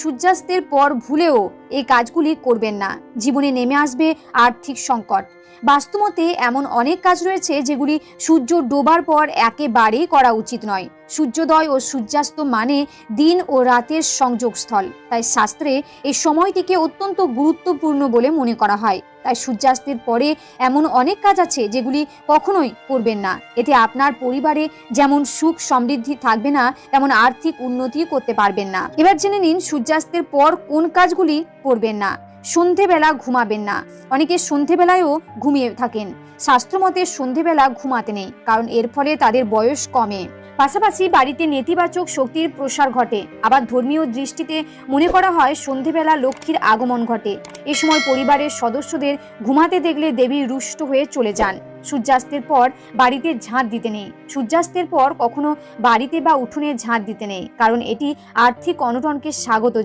সূর্যাস্তের পর ভুলেও এই কাজগুলি করবেন না, জীবনে নেমে আসবে আর্থিক সংকট। বাস্তুমতে এমন অনেক কাজ রয়েছে যেগুলি সূর্য ডোবার পর একেবারেই করা উচিত নয়। সূর্যোদয় ও সূর্যাস্ত মানে দিন ও রাতের সংযোগস্থল, তাই শাস্ত্রে এই সময়টিকে অত্যন্ত গুরুত্বপূর্ণ বলে মনে করা হয়। তাই সূর্যাস্তের পরে এমন অনেক কাজ আছে যেগুলি কখনোই করবেন না। এতে আপনার পরিবারে যেমন সুখ সমৃদ্ধি থাকবে না, তেমন আর্থিক উন্নতি করতে পারবেন না। এবার জেনে নিন সূর্যাস্তের পর কোন কাজগুলি করবেন না। সন্ধেবেলা ঘুমাবেন না। অনেকে সন্ধেবেলায়ও ঘুমিয়ে থাকেন। শাস্ত্রমতে সন্ধেবেলা ঘুমাতে নেই, কারণ এর ফলে তাদের বয়স কমে। পাশাপাশি বাড়িতে নেতিবাচক শক্তির প্রসার ঘটে। আবার ধর্মীয় দৃষ্টিতে মনে করা হয় সন্ধেবেলা লক্ষ্মীর আগমন ঘটে। এ সময় পরিবারের সদস্যদের ঘুমাতে দেখলে দেবী রুষ্ট হয়ে চলে যান। সূর্যাস্তের পর বাড়িতে ঝাঁট দিতে নেই। সূর্যাস্তের পর কখনো বাড়িতে বা উঠোনে ঝাঁট দিতে নেই, কারণ এটি আর্থিক অনটনকে স্বাগত